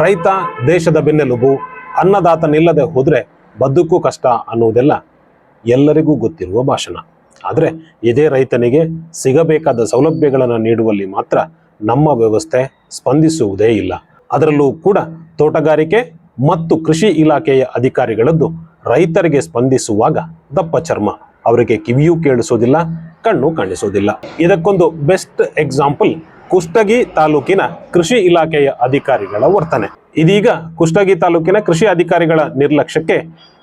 ರೈತ ದೇಶದ ಬೆನ್ನೆಲುಬು, ಅನ್ನದಾತನಿಲ್ಲದೆ ಹೋದ್ರೆ ಬದುಕು ಕಷ್ಟ ಅನ್ನುವುದೆಲ್ಲ ಎಲ್ಲರಿಗೂ ಗೊತ್ತಿರುವ ಭಾಷಣ. ಆದರೆ ಇದೇ ರೈತನಿಗೆ ಸಿಗಬೇಕಾದ ಸೌಲಭ್ಯಗಳನ್ನು ನೀಡುವಲ್ಲಿ ಮಾತ್ರ ನಮ್ಮ ವ್ಯವಸ್ಥೆ ಸ್ಪಂದಿಸುವುದೇ ಇಲ್ಲ. ಅದರಲ್ಲೂ ಕೂಡ ತೋಟಗಾರಿಕೆ ಮತ್ತು ಕೃಷಿ ಇಲಾಖೆಯ ಅಧಿಕಾರಿಗಳದ್ದು ರೈತರಿಗೆ ಸ್ಪಂದಿಸುವಾಗ ದಪ್ಪ ಚರ್ಮ. ಅವರಿಗೆ ಕಿವಿಯೂ ಕೇಳಿಸೋದಿಲ್ಲ, ಕಣ್ಣು ಕಾಣಿಸೋದಿಲ್ಲ. ಇದಕ್ಕೊಂದು ಬೆಸ್ಟ್ ಎಕ್ಸಾಂಪಲ್ ಕುಷ್ಟಗಿ ತಾಲೂಕಿನ ಕೃಷಿ ಇಲಾಖೆಯ ಅಧಿಕಾರಿಗಳ ವರ್ತನೆ. ಇದೀಗ ಕುಷ್ಟಗಿ ತಾಲೂಕಿನ ಕೃಷಿ ಅಧಿಕಾರಿಗಳ ನಿರ್ಲಕ್ಷ್ಯಕ್ಕೆ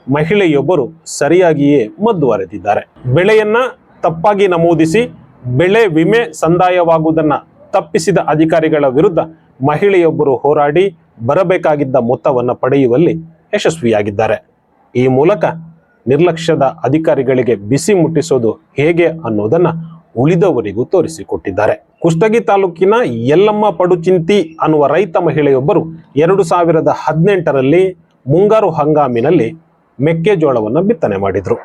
ಮಹಿಳೆಯೊಬ್ಬರು ಸರಿಯಾಗಿಯೇ ಮದ್ದು ಅರೆದಿದ್ದಾರೆ. ಬೆಳೆಯನ್ನ ತಪ್ಪಾಗಿ ನಮೂದಿಸಿ ಬೆಳೆ ವಿಮೆ ಸಂದಾಯವಾಗುವುದನ್ನು ತಪ್ಪಿಸಿದ ಅಧಿಕಾರಿಗಳ ವಿರುದ್ಧ ಮಹಿಳೆಯೊಬ್ಬರು ಹೋರಾಡಿ ಬರಬೇಕಾಗಿದ್ದ ಮೊತ್ತವನ್ನು ಪಡೆಯುವಲ್ಲಿ ಯಶಸ್ವಿಯಾಗಿದ್ದಾರೆ. ಈ ಮೂಲಕ ನಿರ್ಲಕ್ಷ್ಯದ ಅಧಿಕಾರಿಗಳಿಗೆ ಬಿಸಿ ಮುಟ್ಟಿಸೋದು ಹೇಗೆ ಅನ್ನೋದನ್ನ ಉಳಿದವರಿಗೂ ತೋರಿಸಿಕೊಟ್ಟಿದ್ದಾರೆ. ಕುಷ್ಟಗಿ ತಾಲೂಕಿನ ಯಲ್ಲಮ್ಮ ಪಡುಚಿಂತಿ ಅನ್ನುವ ರೈತ ಮಹಿಳೆಯೊಬ್ಬರು 2018ರಲ್ಲಿ ಮುಂಗಾರು ಹಂಗಾಮಿನಲ್ಲಿ ಮೆಕ್ಕೆಜೋಳವನ್ನು ಬಿತ್ತನೆ ಮಾಡಿದ್ರು.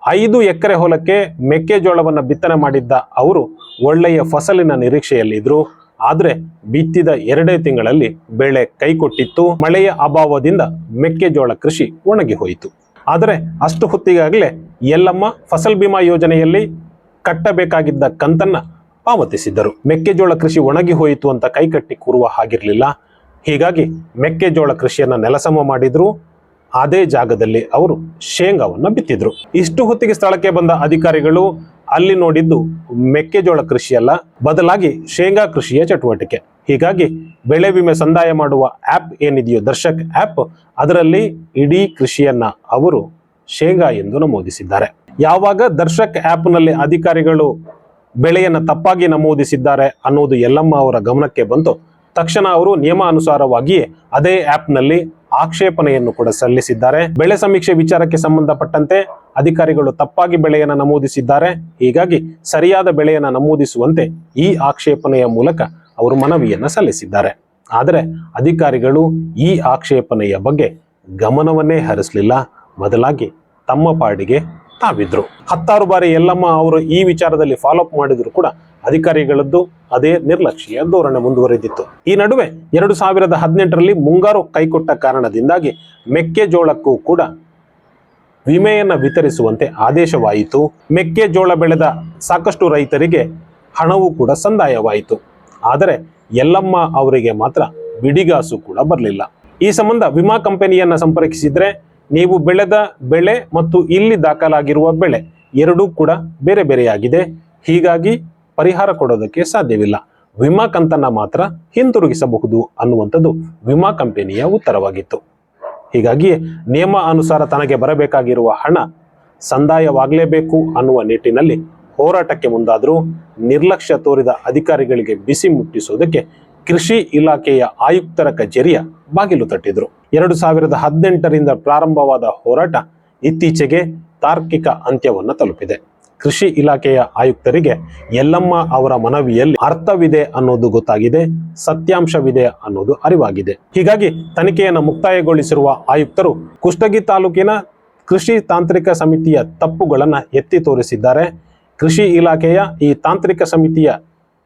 5 ಎಕರೆ ಹೊಲಕ್ಕೆ ಮೆಕ್ಕೆಜೋಳವನ್ನು ಬಿತ್ತನೆ ಮಾಡಿದ್ದ ಅವರು ಒಳ್ಳೆಯ ಫಸಲಿನ ನಿರೀಕ್ಷೆಯಲ್ಲಿದ್ರು. ಆದ್ರೆ ಬಿತ್ತಿದ 2 ತಿಂಗಳಲ್ಲಿ ಬೆಳೆ ಕೈಕೊಟ್ಟಿತ್ತು. ಮಳೆಯ ಅಭಾವದಿಂದ ಮೆಕ್ಕೆಜೋಳ ಕೃಷಿ ಒಣಗಿ ಹೋಯಿತು. ಆದರೆ ಅಷ್ಟು ಹೊತ್ತಿಗಾಗಲೇ ಯಲ್ಲಮ್ಮ ಫಸಲ್ ಬಿಮಾ ಯೋಜನೆಯಲ್ಲಿ ಕಟ್ಟಬೇಕಾಗಿದ್ದ ಕಂತನ್ನ ಪಾವತಿಸಿದ್ದರು. ಮೆಕ್ಕೆಜೋಳ ಕೃಷಿ ಒಣಗಿ ಹೋಯಿತು ಅಂತ ಕೈಕಟ್ಟಿ ಕೂರುವ ಹಾಗಿರ್ಲಿಲ್ಲ. ಹೀಗಾಗಿ ಮೆಕ್ಕೆಜೋಳ ಕೃಷಿಯನ್ನ ನೆಲಸಮ ಮಾಡಿದ್ರು. ಅದೇ ಜಾಗದಲ್ಲಿ ಅವರು ಶೇಂಗಾವನ್ನ ಬಿತ್ತಿದ್ರು. ಇಷ್ಟು ಹೊತ್ತಿಗೆ ಸ್ಥಳಕ್ಕೆ ಬಂದ ಅಧಿಕಾರಿಗಳು ಅಲ್ಲಿ ನೋಡಿದ್ದು ಮೆಕ್ಕೆಜೋಳ ಕೃಷಿಯಲ್ಲ, ಬದಲಾಗಿ ಶೇಂಗಾ ಕೃಷಿಯ ಚಟುವಟಿಕೆ. ಹೀಗಾಗಿ ಬೆಳೆ ವಿಮೆ ಸಂದಾಯ ಮಾಡುವ ಆ್ಯಪ್ ಏನಿದೆಯೋ ದರ್ಶಕ್ ಆ್ಯಪ್, ಅದರಲ್ಲಿ ಇಡೀ ಕೃಷಿಯನ್ನ ಅವರು ಶೇಂಗಾ ಎಂದು ನಮೂದಿಸಿದ್ದಾರೆ. ಯಾವಾಗ ದರ್ಶಕ್ ಆ್ಯಪ್ನಲ್ಲಿ ಅಧಿಕಾರಿಗಳು ಬೆಳೆಯನ್ನು ತಪ್ಪಾಗಿ ನಮೂದಿಸಿದ್ದಾರೆ ಅನ್ನೋದು ಯಲ್ಲಮ್ಮ ಅವರ ಗಮನಕ್ಕೆ ಬಂತು, ತಕ್ಷಣ ಅವರು ನಿಯಮಾನುಸಾರವಾಗಿಯೇ ಅದೇ ಆ್ಯಪ್ನಲ್ಲಿ ಆಕ್ಷೇಪಣೆಯನ್ನು ಕೂಡ ಸಲ್ಲಿಸಿದ್ದಾರೆ. ಬೆಳೆ ಸಮೀಕ್ಷೆ ವಿಚಾರಕ್ಕೆ ಸಂಬಂಧಪಟ್ಟಂತೆ ಅಧಿಕಾರಿಗಳು ತಪ್ಪಾಗಿ ಬೆಳೆಯನ್ನು ನಮೂದಿಸಿದ್ದಾರೆ. ಹೀಗಾಗಿ ಸರಿಯಾದ ಬೆಳೆಯನ್ನು ನಮೂದಿಸುವಂತೆ ಈ ಆಕ್ಷೇಪಣೆಯ ಮೂಲಕ ಅವರು ಮನವಿಯನ್ನ ಸಲ್ಲಿಸಿದ್ದಾರೆ. ಆದರೆ ಅಧಿಕಾರಿಗಳು ಈ ಆಕ್ಷೇಪಣೆಯ ಬಗ್ಗೆ ಗಮನವನ್ನೇ ಹರಿಸಲಿಲ್ಲ. ಬದಲಾಗಿ ತಮ್ಮ ಪಾಡಿಗೆ ತಾವಿದ್ರು. 10 ಬಾರಿ ಯಲ್ಲಮ್ಮ ಅವರು ಈ ವಿಚಾರದಲ್ಲಿ ಫಾಲೋ ಅಪ್ ಮಾಡಿದ್ರು ಕೂಡ ಅಧಿಕಾರಿಗಳದ್ದು ಅದೇ ನಿರ್ಲಕ್ಷ್ಯ ಧೋರಣೆ ಮುಂದುವರೆದಿತ್ತು. ಈ ನಡುವೆ 2018ರಲ್ಲಿ ಮುಂಗಾರು ಕೈಕೊಟ್ಟ ಕಾರಣದಿಂದಾಗಿ ಮೆಕ್ಕೆಜೋಳಕ್ಕೂ ಕೂಡ ವಿಮೆಯನ್ನ ವಿತರಿಸುವಂತೆ ಆದೇಶವಾಯಿತು. ಮೆಕ್ಕೆಜೋಳ ಬೆಳೆದ ಸಾಕಷ್ಟು ರೈತರಿಗೆ ಹಣವೂ ಕೂಡ ಸಂದಾಯವಾಯಿತು. ಆದರೆ ಯಲ್ಲಮ್ಮ ಅವರಿಗೆ ಮಾತ್ರ ಬಿಡಿಗಾಸು ಕೂಡ ಬರಲಿಲ್ಲ. ಈ ಸಂಬಂಧ ವಿಮಾ ಕಂಪನಿಯನ್ನ ಸಂಪರ್ಕಿಸಿದ್ರೆ ನೀವು ಬೆಳೆದ ಬೆಳೆ ಮತ್ತು ಇಲ್ಲಿ ದಾಖಲಾಗಿರುವ ಬೆಳೆ ಎರಡೂ ಕೂಡ ಬೇರೆ ಬೇರೆಯಾಗಿದೆ, ಹೀಗಾಗಿ ಪರಿಹಾರ ಕೊಡೋದಕ್ಕೆ ಸಾಧ್ಯವಿಲ್ಲ, ವಿಮಾ ಕಂತನ್ನ ಮಾತ್ರ ಹಿಂತಿರುಗಿಸಬಹುದು ಅನ್ನುವಂಥದ್ದು ವಿಮಾ ಕಂಪನಿಯ ಉತ್ತರವಾಗಿತ್ತು. ಹೀಗಾಗಿ ನಿಯಮ ಅನುಸಾರ ತನಗೆ ಬರಬೇಕಾಗಿರುವ ಹಣ ಸಂದಾಯವಾಗಲೇಬೇಕು ಅನ್ನುವ ನಿಟ್ಟಿನಲ್ಲಿ ಹೋರಾಟಕ್ಕೆ ಮುಂದಾದರೂ ನಿರ್ಲಕ್ಷ್ಯ ತೋರಿದ ಅಧಿಕಾರಿಗಳಿಗೆ ಬಿಸಿ ಮುಟ್ಟಿಸೋದಕ್ಕೆ ಕೃಷಿ ಇಲಾಖೆಯ ಆಯುಕ್ತರ ಕಚೇರಿಯ ಬಾಗಿಲು ತಟ್ಟಿದ್ರು. 2018ರಿಂದ ಪ್ರಾರಂಭವಾದ ಹೋರಾಟ ಇತ್ತೀಚೆಗೆ ತಾರ್ಕಿಕ ಅಂತ್ಯವನ್ನು ತಲುಪಿದೆ. ಕೃಷಿ ಇಲಾಖೆಯ ಆಯುಕ್ತರಿಗೆ ಯಲ್ಲಮ್ಮ ಅವರ ಮನವಿಯಲ್ಲಿ ಅರ್ಥವಿದೆ ಅನ್ನೋದು ಗೊತ್ತಾಗಿದೆ, ಸತ್ಯಾಂಶವಿದೆ ಅನ್ನೋದು ಅರಿವಾಗಿದೆ. ಹೀಗಾಗಿ ತನಿಖೆಯನ್ನು ಮುಕ್ತಾಯಗೊಳಿಸಿರುವ ಆಯುಕ್ತರು ಕುಷ್ಟಗಿ ತಾಲೂಕಿನ ಕೃಷಿ ತಾಂತ್ರಿಕ ಸಮಿತಿಯ ತಪ್ಪುಗಳನ್ನು ಎತ್ತಿ ತೋರಿಸಿದ್ದಾರೆ. ಕೃಷಿ ಇಲಾಖೆಯ ಈ ತಾಂತ್ರಿಕ ಸಮಿತಿಯ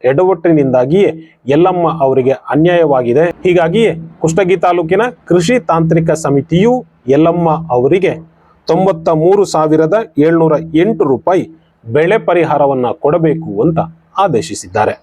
ಎಡವಟ್ಟಿನಿಂದಾಗಿಯೇ ಯಲ್ಲಮ್ಮ ಅವರಿಗೆ ಅನ್ಯಾಯವಾಗಿದೆ. ಹೀಗಾಗಿಯೇ ಕುಷ್ಟಗಿ ತಾಲೂಕಿನ ಕೃಷಿ ತಾಂತ್ರಿಕ ಸಮಿತಿಯು ಯಲ್ಲಮ್ಮ ಅವರಿಗೆ 93,708 ರೂಪಾಯಿ ಬೆಳೆ ಪರಿಹಾರವನ್ನ ಕೊಡಬೇಕು ಅಂತ ಆದೇಶಿಸಿದ್ದಾರೆ.